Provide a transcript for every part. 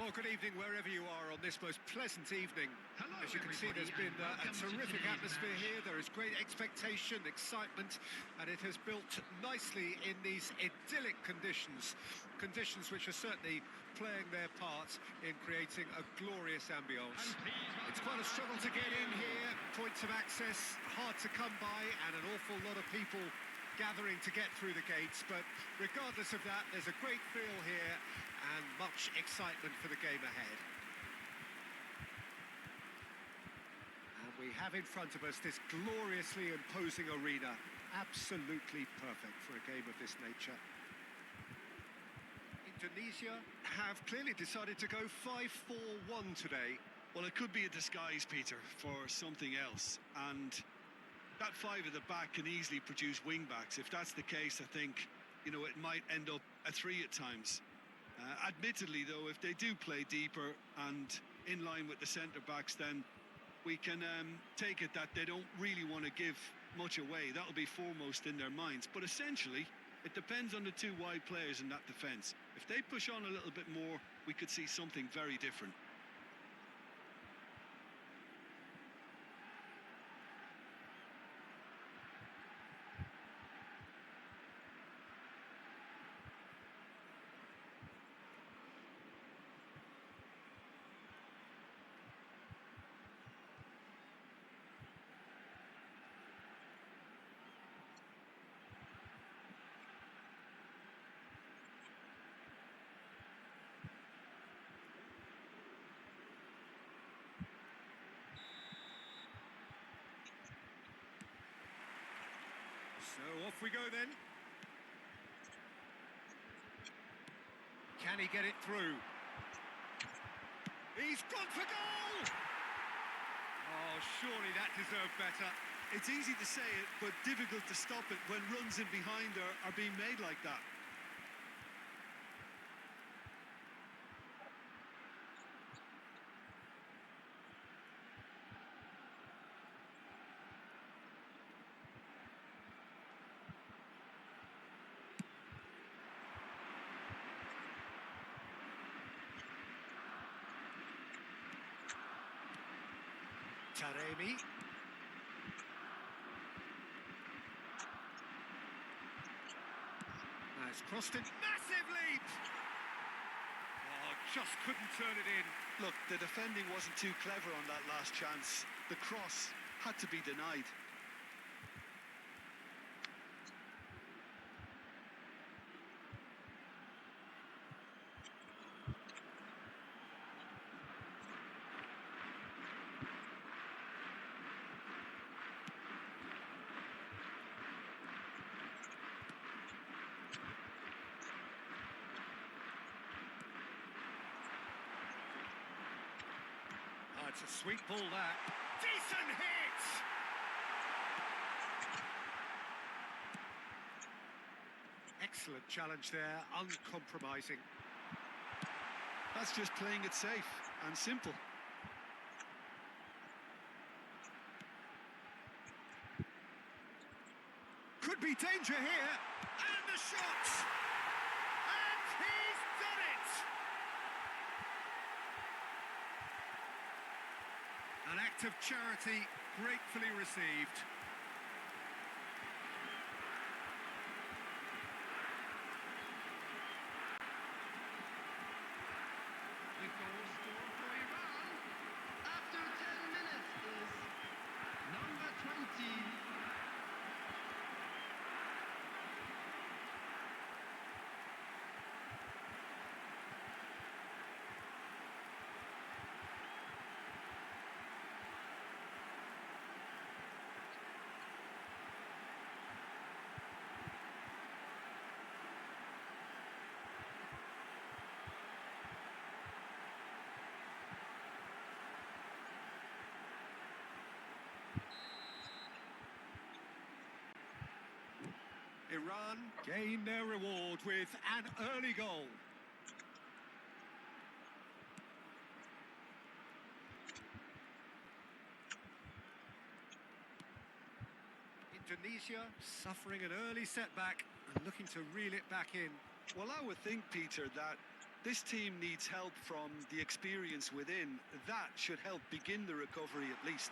Well, good evening wherever you are on this most pleasant evening. Hello, As you can see, there's been a terrific atmosphere here. There is great expectation, excitement, and it has built nicely in these idyllic conditions. Conditions which are certainly playing their part in creating a glorious ambience. It's quite a struggle to get in here. Points of access hard to come by, and an awful lot of people gathering to get through the gates. But regardless of that, there's a great feel here and much excitement for the game ahead. And we have in front of us this gloriously imposing arena. Absolutely perfect for a game of this nature. Indonesia have clearly decided to go 5-4-1 today. Well, it could be a disguise, Peter, for something else. And that five at the back can easily produce wing-backs. If that's the case, I think, it might end up a three at times. Admittedly, though, if they do play deeper and in line with the centre-backs, then we can take it that they don't really want to give much away. That'll be foremost in their minds. But essentially, it depends on the two wide players in that defence. If they push on a little bit more, we could see something very different. So off we go then. Can he get it through? He's gone for goal! Oh, surely that deserved better. It's easy to say it, but difficult to stop it when runs in behind are being made like that. Taremi. Has crossed it. Massive leap! Oh, just couldn't turn it in. Look, the defending wasn't too clever on that last chance. The cross had to be denied. It's a sweet ball, that. Decent hit! Excellent challenge there, uncompromising. That's just playing it safe and simple. Could be danger here, and the shot! And he's done it! An act of charity gratefully received. The goal scorer for Iran after 10 minutes is number 20. Iran gain their reward with an early goal. Indonesia suffering an early setback and looking to reel it back in. Well, I would think, Peter, that This team needs help from the experience within. That should help begin the recovery at least.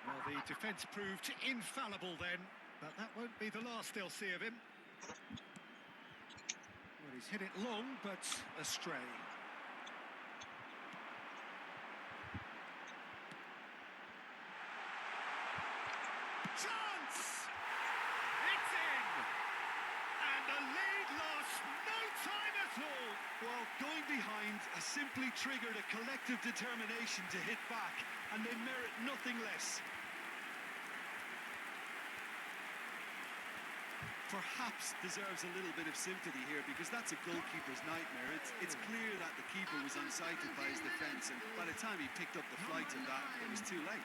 Well, the defence proved infallible then, but that won't be the last they'll see of him. Well, he's hit it long, but astray. Chance! It's in! And the lead lost no time at all. Well, going behind has simply triggered a collective determination to hit back, and they merit nothing less. Perhaps deserves a little bit of sympathy here, because that's a goalkeeper's nightmare. It's clear that the keeper was unsighted by his defence, and by the time he picked up the flight of that, it was too late.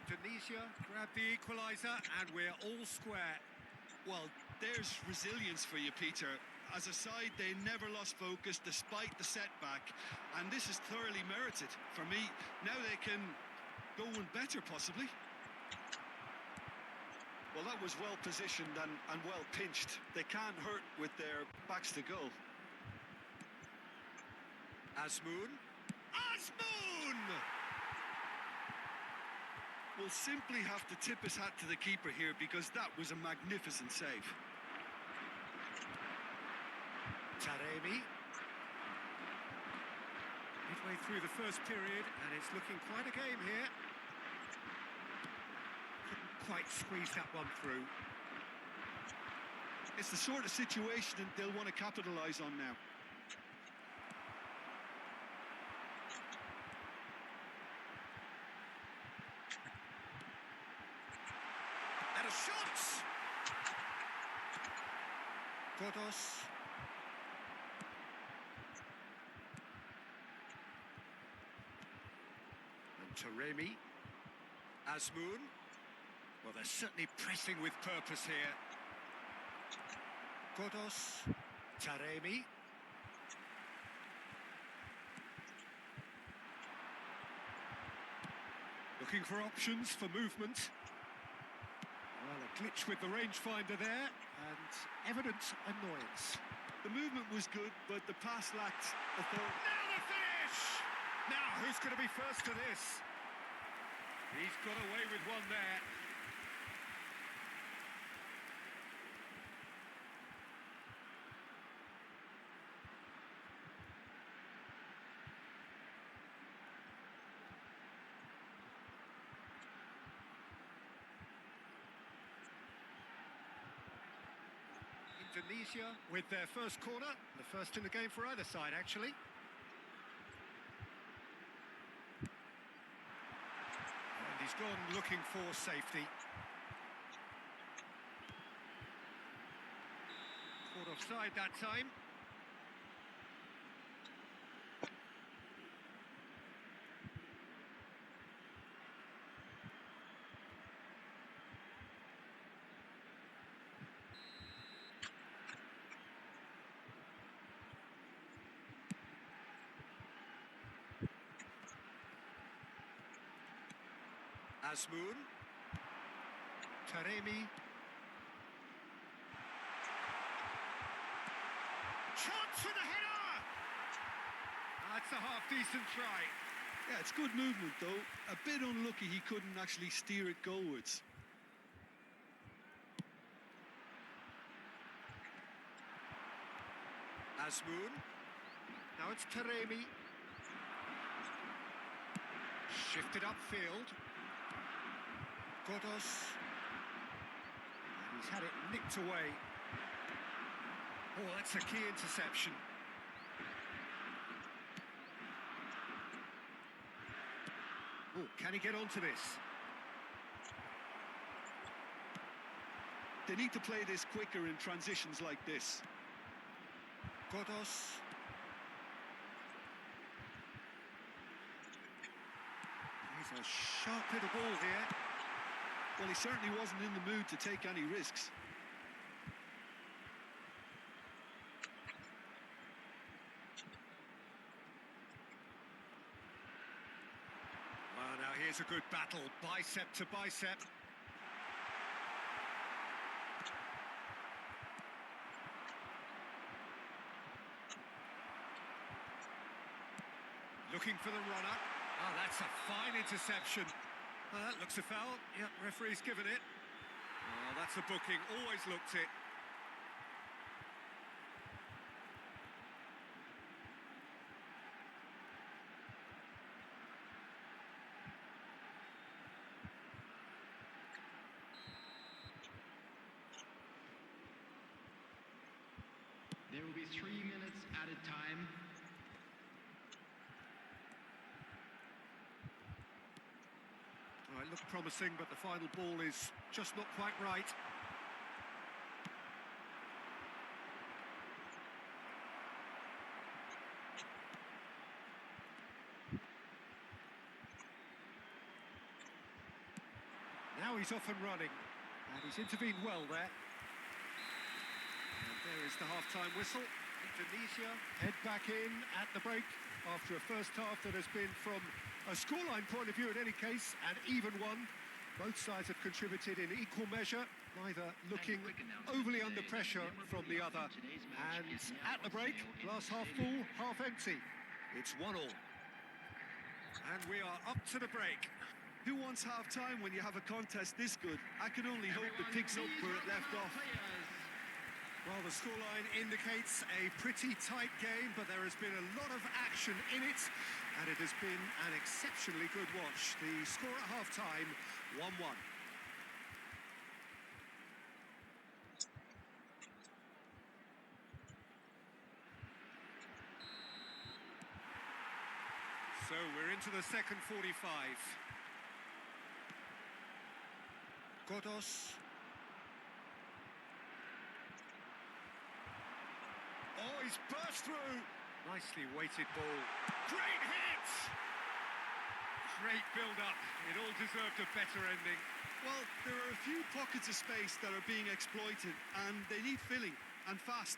Indonesia grab the equaliser, and we're all square. Well, there's resilience for you, Peter. As a side, they never lost focus despite the setback, and this is thoroughly merited. For me, now they can go one better, possibly. Well, that was well positioned and well pinched. They can't hurt with their backs to goal. Azmoun. Azmoun! Will simply have to tip his hat to the keeper here, because that was a magnificent save. Taremi. Midway through the first period, and it's looking quite a game here. Couldn't quite squeeze that one through. It's the sort of situation that they'll want to capitalise on now. And a shot! Godos. And Taremi. Azmoun. Well, they're certainly pressing with purpose here. Godos. Taremi. Looking for options for movement. Well, a glitch with the rangefinder there, and evident annoyance. The movement was good, but the pass lacked authority. Now the finish! Now, who's going to be first to this? He's got away with one there. Indonesia with their first corner, the first in the game for either side, actually. And he's gone looking for safety. Caught offside that time. Azmoun. Taremi. Chance for the header! That's a half-decent try. Yeah, it's good movement, though. A bit unlucky he couldn't actually steer it goalwards. Azmoun. Now it's Taremi. Shifted upfield. Godos. And he's had it nicked away. Oh, that's a key interception. Oh, can he get onto this? They need to play this quicker in transitions like this. Godos. He's a sharp little ball here. Well, he certainly wasn't in the mood to take any risks. Well, now here's a good battle, bicep to bicep. Looking for the runner. Oh, that's a fine interception. That looks a foul. Yep, referee's given it. Oh, that's a booking. Always looked it. There will be 3 minutes added time. Oh, it looked promising, but the final ball is just not quite right. Now he's off and running, and he's intervened well there. And there is the half-time whistle. Indonesia head back in at the break after a first half that has been, from a scoreline point of view in any case, an even one. Both sides have contributed in equal measure, neither looking overly under pressure from the other. And at the break, glass half full, half empty. It's 1-1. And we are up to the break. Who wants half-time when you have a contest this good? I can only hope it picks up where it left off. Well, the scoreline indicates a pretty tight game, but there has been a lot of action in it, and it has been an exceptionally good watch. The score at half-time, 1-1. So we're into the second 45. Godos. Oh, he's burst through. Nicely weighted ball. Great hit! Great build-up. It all deserved a better ending. Well, there are a few pockets of space that are being exploited, and they need filling, and fast.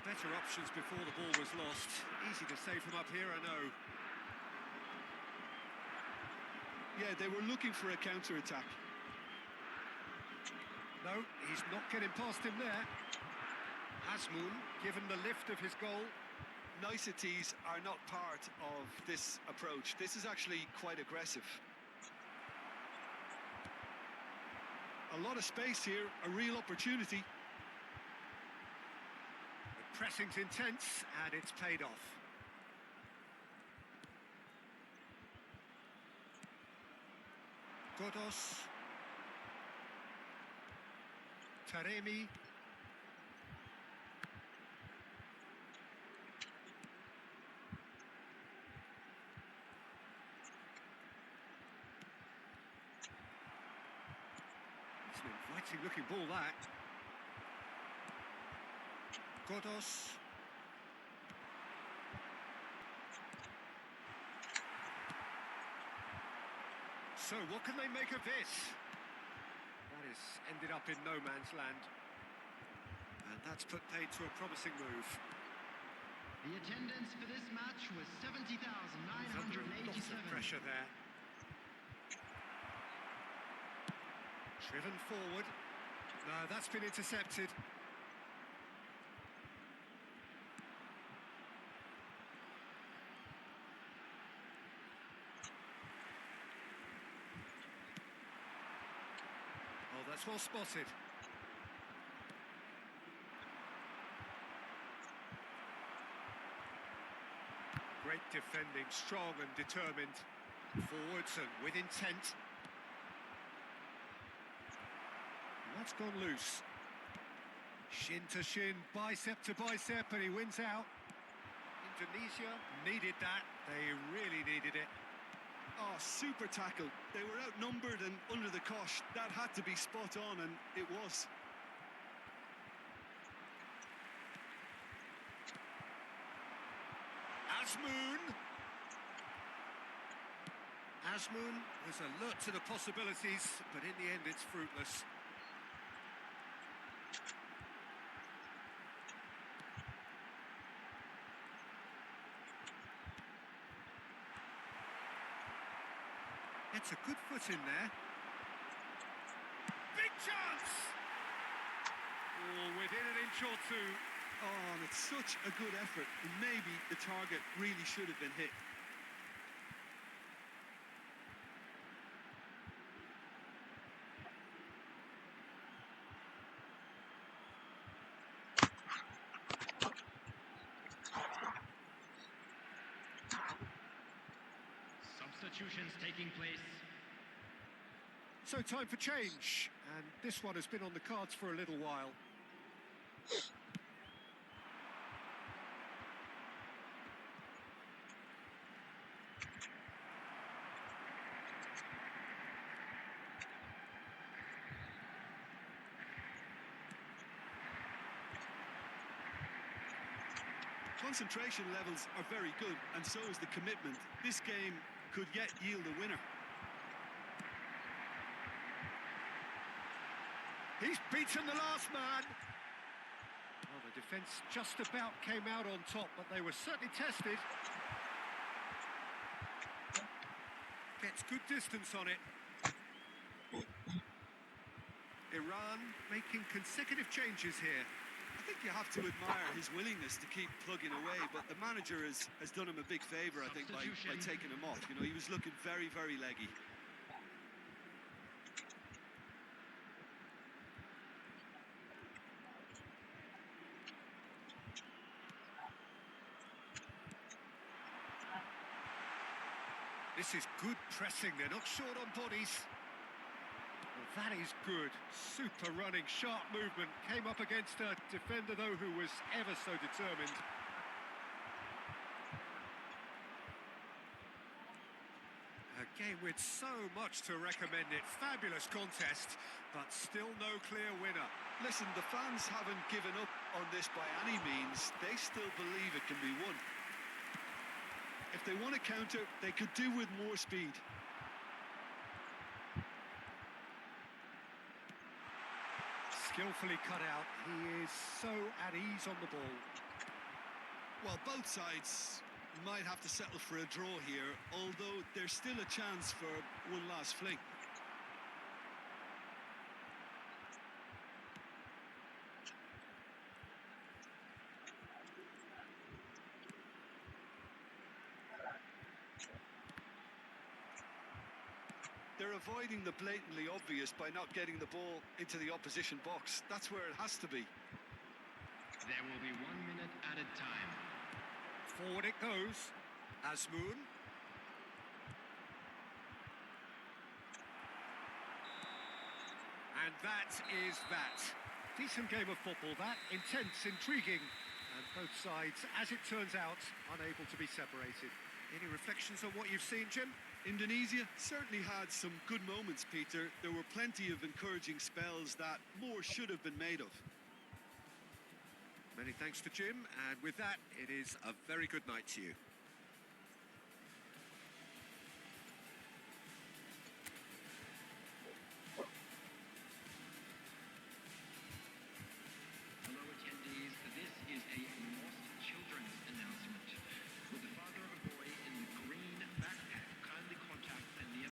Better options before the ball was lost. Easy to say from up here, I know. Yeah, they were looking for a counter-attack. No, he's not getting past him there. Hasmoun, given the lift of his goal. Niceties are not part of this approach. This is actually quite aggressive. A lot of space here, a real opportunity. Pressing's intense, and it's paid off. Godos. Taremi. It's an inviting looking ball, that. Godos. So what can they make of this? That has ended up in no man's land. And that's put paid to a promising move. The attendance for this match was 70,987. Lots of pressure there. Driven forward. No, that's been intercepted. Oh, that's well spotted. Great defending, strong and determined. Forwards and with intent. That's gone loose. Shin to shin, bicep to bicep, and he wins out. Indonesia needed that. They really needed it. Oh, super tackle. They were outnumbered and under the cosh. That had to be spot on, and it was. Azmoun was alert to the possibilities, but in the end it's fruitless. It's a good foot in there. Big chance! Oh, within an inch or two. Oh, and it's such a good effort. And maybe the target really should have been hit. Substitutions taking place. So time for change, and this one has been on the cards for a little while. Concentration levels are very good, and so is the commitment. This game could yet yield a winner. He's beaten the last man. Well, the defence just about came out on top, but they were certainly tested. Gets good distance on it. Iran making consecutive changes here. I think you have to admire his willingness to keep plugging away, but the manager has done him a big favour, I think, by taking him off. You know, he was looking very, very leggy. This is good pressing, they're not short on bodies. Well, that is good. Super running, sharp movement. Came up against a defender, though, who was ever so determined. A game with so much to recommend it. Fabulous contest, but still no clear winner. Listen, the fans haven't given up on this by any means. They still believe it can be won. If they want to counter, they could do with more speed. Skillfully cut out. He is so at ease on the ball. Well, both sides might have to settle for a draw here, although there's still a chance for one last fling. They're avoiding the blatantly obvious by not getting the ball into the opposition box. That's where it has to be. There will be 1 minute added time. Forward it goes. Azmoun. And that is that. Decent game of football, that. Intense, intriguing. And both sides, as it turns out, unable to be separated. Any reflections on what you've seen, Jim? Indonesia certainly had some good moments, Peter. There were plenty of encouraging spells that more should have been made of. Many thanks to Jim, and with that, it is a very good night to you.